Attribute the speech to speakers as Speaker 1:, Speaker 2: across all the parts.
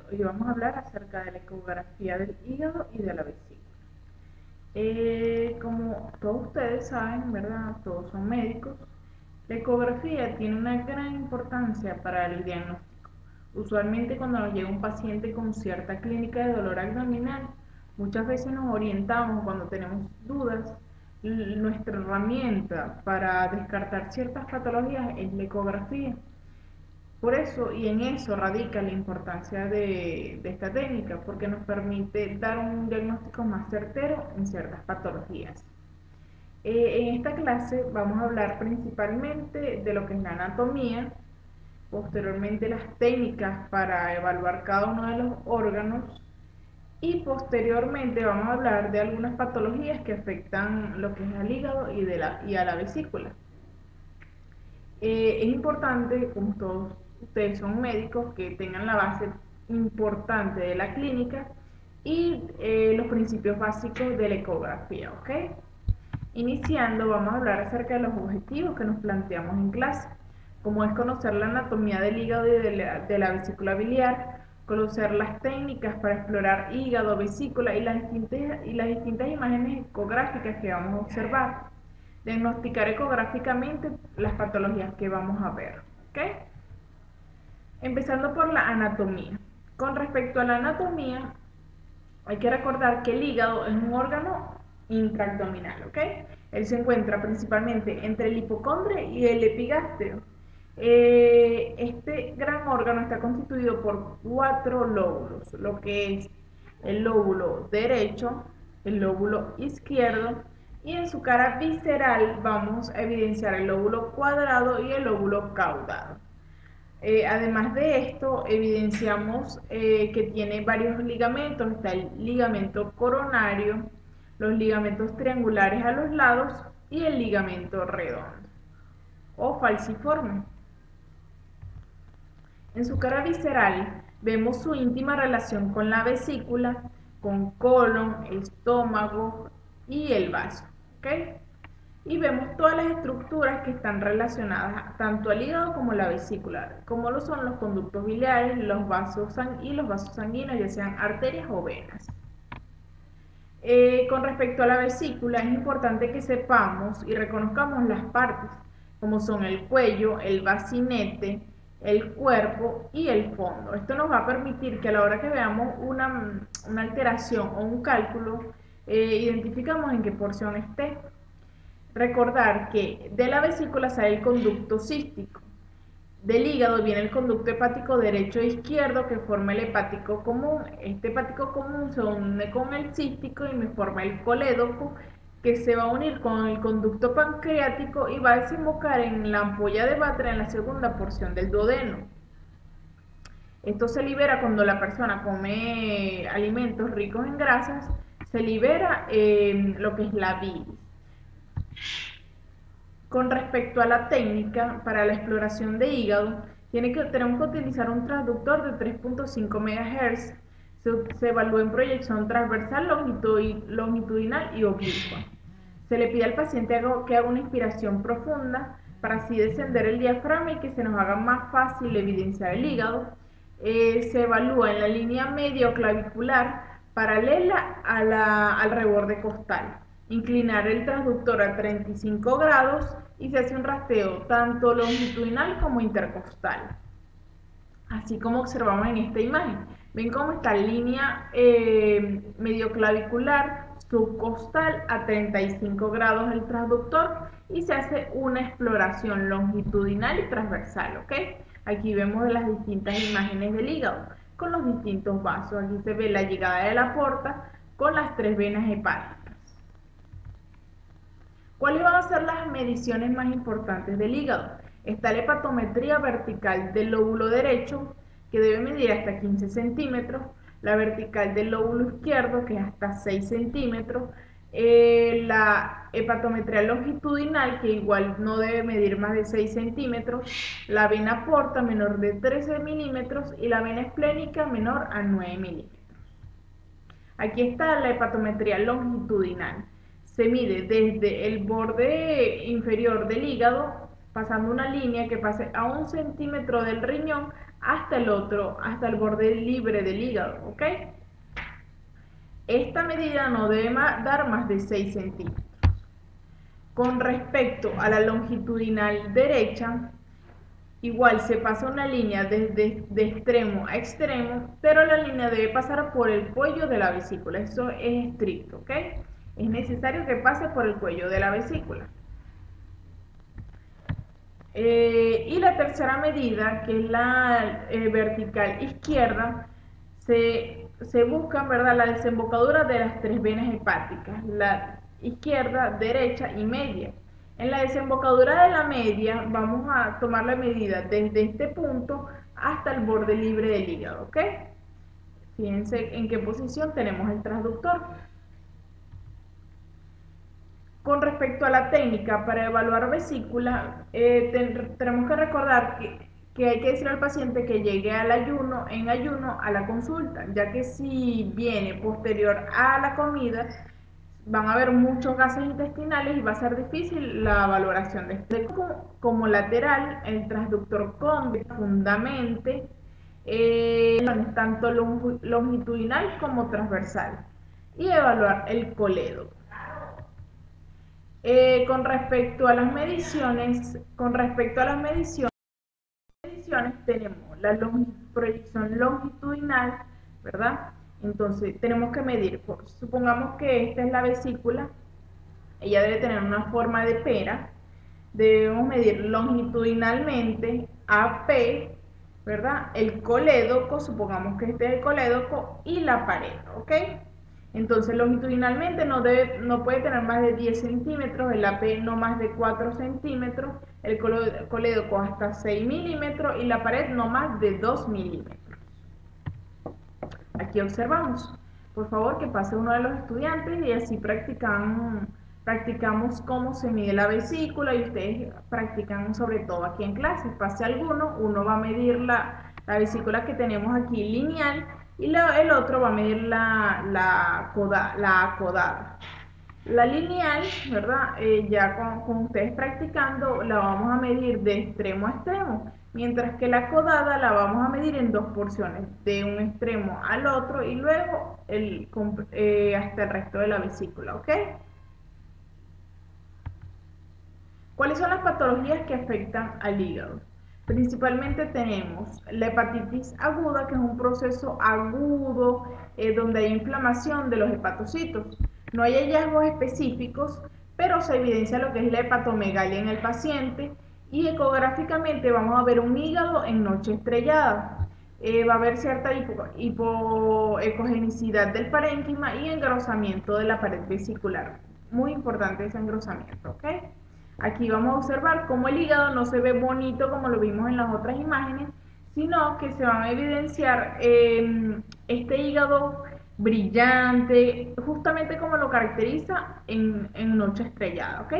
Speaker 1: Hoy vamos a hablar acerca de la ecografía del hígado y de la vesícula. Como todos ustedes saben, ¿verdad? Todos son médicos. La ecografía tiene una gran importancia para el diagnóstico. Usualmente cuando nos llega un paciente con cierta clínica de dolor abdominal, muchas veces nos orientamos cuando tenemos dudas. Nuestra herramienta para descartar ciertas patologías es la ecografía. Por eso y en eso radica la importancia de esta técnica, porque nos permite dar un diagnóstico más certero en ciertas patologías. En esta clase vamos a hablar principalmente de lo que es la anatomía, posteriormente las técnicas para evaluar cada uno de los órganos y posteriormente vamos a hablar de algunas patologías que afectan lo que es al hígado y a la vesícula. Es importante, como todos ustedes son médicos, que tengan la base importante de la clínica y los principios básicos de la ecografía, ¿ok? Iniciando, vamos a hablar acerca de los objetivos que nos planteamos en clase, como es conocer la anatomía del hígado y de la vesícula biliar, conocer las técnicas para explorar hígado, vesícula y las distintas imágenes ecográficas que vamos a observar, diagnosticar ecográficamente las patologías que vamos a ver, ¿ok? Empezando por la anatomía. Con respecto a la anatomía, hay que recordar que el hígado es un órgano intraabdominal, ¿ok? Él se encuentra principalmente entre el hipocondrio y el epigastrio. Este gran órgano está constituido por 4 lóbulos, lo que es el lóbulo derecho, el lóbulo izquierdo, y en su cara visceral vamos a evidenciar el lóbulo cuadrado y el lóbulo caudado. Además de esto, evidenciamos que tiene varios ligamentos. Está el ligamento coronario, los ligamentos triangulares a los lados y el ligamento redondo o falciforme. En su cara visceral vemos su íntima relación con la vesícula, con colon, estómago y el vaso, ¿ok? Y vemos todas las estructuras que están relacionadas tanto al hígado como a la vesícula, como lo son los conductos biliares, los vasos sanguíneos, ya sean arterias o venas. Con respecto a la vesícula, es importante que sepamos y reconozcamos las partes, como son el cuello, el bacinete, el cuerpo y el fondo. Esto nos va a permitir que a la hora que veamos una alteración o un cálculo, identificamos en qué porción esté. Recordar que de la vesícula sale el conducto cístico. Del hígado viene el conducto hepático derecho e izquierdo que forma el hepático común. Este hepático común se une con el cístico y me forma el colédoco que se va a unir con el conducto pancreático y va a desembocar en la ampolla de Batra en la segunda porción del duodeno. Esto se libera cuando la persona come alimentos ricos en grasas, se libera lo que es la bilis. Con respecto a la técnica para la exploración de hígado, tenemos que utilizar un transductor de 3.5 MHz. Se evalúa en proyección transversal, longitudinal y oblicua. Se le pide al paciente que haga una inspiración profunda para así descender el diafragma y que se nos haga más fácil evidenciar el hígado. Se evalúa en la línea medio clavicular paralela al reborde costal. Inclinar el transductor a 35 grados y se hace un rastreo tanto longitudinal como intercostal. Así como observamos en esta imagen. Ven cómo está la línea medioclavicular subcostal a 35 grados el transductor y se hace una exploración longitudinal y transversal, ¿ok? Aquí vemos las distintas imágenes del hígado con los distintos vasos. Aquí se ve la llegada de la porta con las 3 venas hepáticas. ¿Cuáles van a ser las mediciones más importantes del hígado? Está la hepatometría vertical del lóbulo derecho, que debe medir hasta 15 centímetros, la vertical del lóbulo izquierdo, que es hasta 6 centímetros, la hepatometría longitudinal, que igual no debe medir más de 6 centímetros, la vena porta menor de 13 milímetros y la vena esplénica menor a 9 milímetros. Aquí está la hepatometría longitudinal. Se mide desde el borde inferior del hígado, pasando una línea que pase a 1 centímetro del riñón hasta el otro, hasta el borde libre del hígado, ¿ok? Esta medida no debe dar más de 6 centímetros. Con respecto a la longitudinal derecha, igual se pasa una línea de extremo a extremo, pero la línea debe pasar por el cuello de la vesícula. Eso es estricto, ¿ok? Es necesario que pase por el cuello de la vesícula. Y la tercera medida, que es la vertical izquierda, se buscan, ¿verdad?, la desembocadura de las 3 venas hepáticas, la izquierda, derecha y media. En la desembocadura de la media vamos a tomar la medida desde este punto hasta el borde libre del hígado, ¿ok? Fíjense en qué posición tenemos el transductor. Con respecto a la técnica para evaluar vesícula, tenemos que recordar que hay que decir al paciente que llegue en ayuno a la consulta, ya que si viene posterior a la comida, van a haber muchos gases intestinales y va a ser difícil la valoración de este. Como lateral, el transductor cóncavo profundamente, tanto longitudinal como transversal, y evaluar el colédoco. Con respecto a las mediciones, tenemos la proyección longitudinal, ¿verdad? Entonces tenemos que medir, supongamos que esta es la vesícula, ella debe tener una forma de pera, debemos medir longitudinalmente AP, ¿verdad? El colédoco, supongamos que este es el colédoco, y la pared, ¿ok? Entonces longitudinalmente no puede tener más de 10 centímetros, el AP no más de 4 centímetros, el colédoco hasta 6 milímetros y la pared no más de 2 milímetros. Aquí observamos. Por favor, que pase uno de los estudiantes y así practicamos cómo se mide la vesícula y ustedes practican sobre todo aquí en clase. Pase alguno, uno va a medir la vesícula que tenemos aquí lineal y el otro va a medir la acodada. La lineal, ¿verdad? Ya con ustedes practicando, la vamos a medir de extremo a extremo, mientras que la acodada la vamos a medir en 2 porciones, de un extremo al otro y luego hasta el resto de la vesícula, ¿ok? ¿Cuáles son las patologías que afectan al hígado? Principalmente tenemos la hepatitis aguda, que es un proceso agudo donde hay inflamación de los hepatocitos. No hay hallazgos específicos, pero se evidencia lo que es la hepatomegalia en el paciente y ecográficamente vamos a ver un hígado en noche estrellada. Va a haber cierta hipoecogenicidad del parénquima y engrosamiento de la pared vesicular. Muy importante ese engrosamiento, ¿ok? Aquí vamos a observar cómo el hígado no se ve bonito como lo vimos en las otras imágenes, sino que se van a evidenciar este hígado brillante, justamente como lo caracteriza en noche estrellada, ¿ok?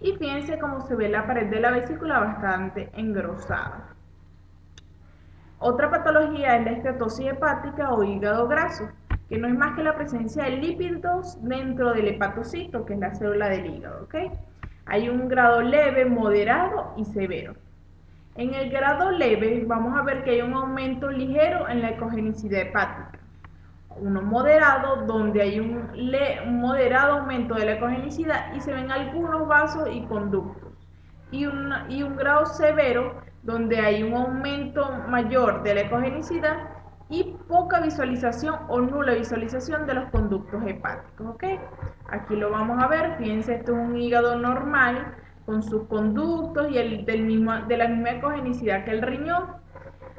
Speaker 1: Y fíjense cómo se ve la pared de la vesícula bastante engrosada. Otra patología es la esteatosis hepática o hígado graso, que no es más que la presencia de lípidos dentro del hepatocito, que es la célula del hígado, ¿ok? Hay un grado leve, moderado y severo. En el grado leve vamos a ver que hay un aumento ligero en la ecogenicidad hepática. Uno moderado, donde hay un moderado aumento de la ecogenicidad y se ven algunos vasos y conductos. Y un grado severo, donde hay un aumento mayor de la ecogenicidad y poca visualización o nula visualización de los conductos hepáticos, ¿ok? Aquí lo vamos a ver, fíjense, esto es un hígado normal con sus conductos y de la misma ecogenicidad que el riñón.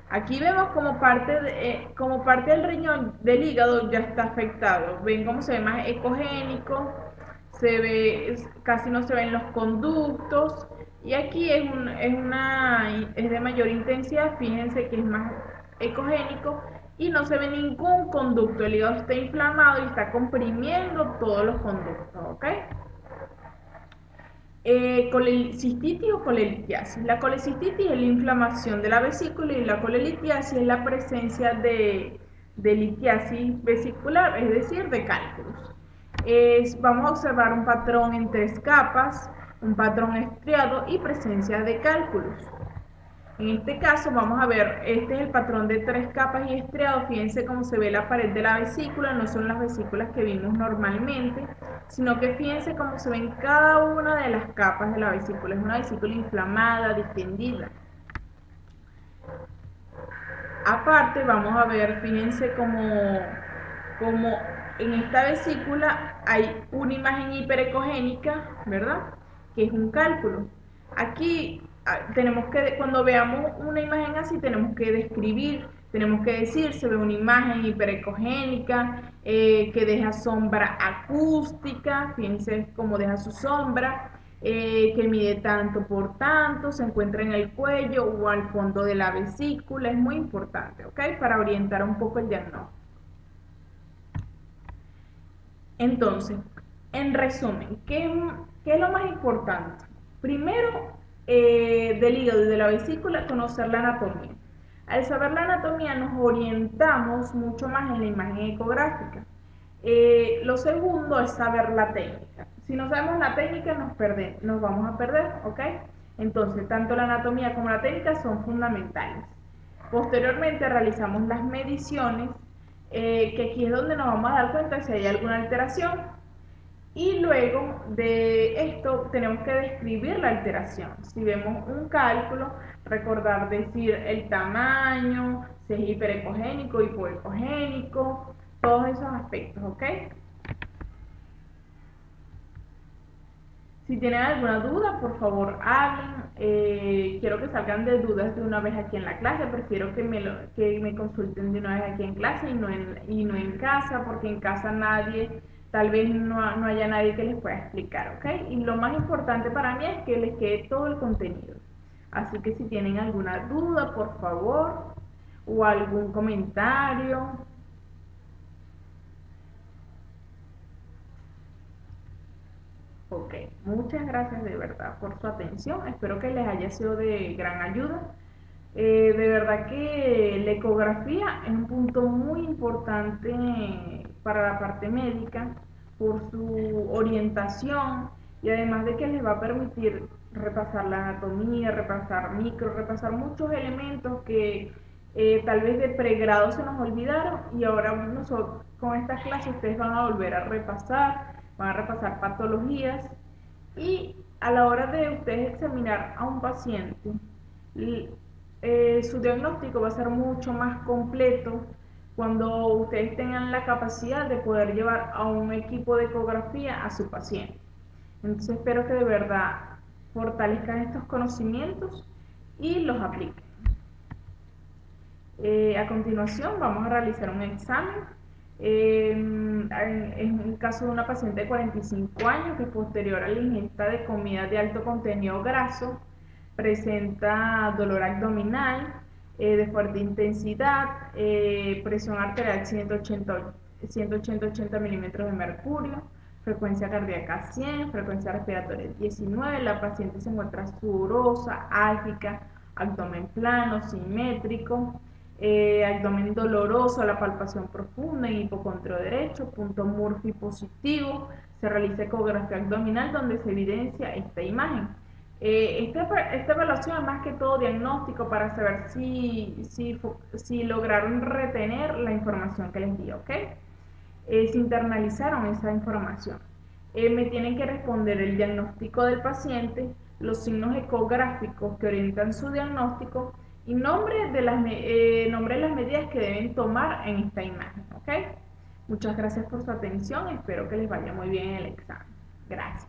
Speaker 1: Aquí vemos como parte del riñón del hígado ya está afectado. Ven cómo se ve más ecogénico, casi no se ven los conductos y aquí es de mayor intensidad, fíjense que es más ecogénico y no se ve ningún conducto, el hígado está inflamado y está comprimiendo todos los conductos, ¿ok? Colecistitis o colelitiasis. La colecistitis es la inflamación de la vesícula y la colelitiasis es la presencia de litiasis vesicular, es decir, de cálculos. Vamos a observar un patrón en 3 capas, un patrón estriado y presencia de cálculos. En este caso vamos a ver, este es el patrón de 3 capas y estriado. Fíjense cómo se ve la pared de la vesícula, no son las vesículas que vimos normalmente, sino que fíjense cómo se ven cada una de las capas de la vesícula. Es una vesícula inflamada, distendida. Aparte vamos a ver, fíjense como en esta vesícula hay una imagen hiperecogénica, ¿verdad? Que es un cálculo. Aquí tenemos que, cuando veamos una imagen así, tenemos que describir, tenemos que decir, se ve una imagen hiperecogénica, que deja sombra acústica, fíjense cómo deja su sombra, que mide tanto por tanto, se encuentra en el cuello o al fondo de la vesícula, es muy importante, ¿ok? Para orientar un poco el diagnóstico. Entonces, en resumen, ¿qué es lo más importante? Primero, del hígado y de la vesícula, conocer la anatomía. Al saber la anatomía nos orientamos mucho más en la imagen ecográfica. Lo segundo es saber la técnica. Si no sabemos la técnica nos vamos a perder, ¿ok? Entonces, tanto la anatomía como la técnica son fundamentales. Posteriormente realizamos las mediciones, que aquí es donde nos vamos a dar cuenta si hay alguna alteración. Y luego de esto tenemos que describir la alteración. Si vemos un cálculo, recordar decir el tamaño, si es hiperecogénico, hipoecogénico, todos esos aspectos, ¿ok? Si tienen alguna duda, por favor hablen. Quiero que salgan de dudas de una vez aquí en la clase. Prefiero que me consulten de una vez aquí en clase y no en casa, porque en casa tal vez no haya nadie que les pueda explicar, ¿ok? Y lo más importante para mí es que les quede todo el contenido. Así que si tienen alguna duda, por favor, o algún comentario. Ok, muchas gracias de verdad por su atención. Espero que les haya sido de gran ayuda. De verdad que la ecografía es un punto muy importante para la parte médica por su orientación y además de que les va a permitir repasar la anatomía, repasar muchos elementos que tal vez de pregrado se nos olvidaron y ahora nosotros con estas clases ustedes van a volver a repasar, van a repasar patologías y a la hora de ustedes examinar a un paciente, su diagnóstico va a ser mucho más completo cuando ustedes tengan la capacidad de poder llevar a un equipo de ecografía a su paciente. Entonces espero que de verdad fortalezcan estos conocimientos y los apliquen. A continuación vamos a realizar un examen. En un caso de una paciente de 45 años que posterior a la ingesta de comida de alto contenido graso presenta dolor abdominal de fuerte intensidad, presión arterial 180 milímetros de mercurio, frecuencia cardíaca 100, frecuencia respiratoria 19, la paciente se encuentra sudorosa, álgica, abdomen plano, simétrico, abdomen doloroso, la palpación profunda en hipocondrio derecho, punto Murphy positivo, se realiza ecografía abdominal donde se evidencia esta imagen. Esta evaluación es más que todo diagnóstico para saber si lograron retener la información que les di, ¿ok? Si internalizaron esa información. Me tienen que responder el diagnóstico del paciente, los signos ecográficos que orientan su diagnóstico y nombre de las medidas que deben tomar en esta imagen, ¿ok? Muchas gracias por su atención, espero que les vaya muy bien en el examen. Gracias.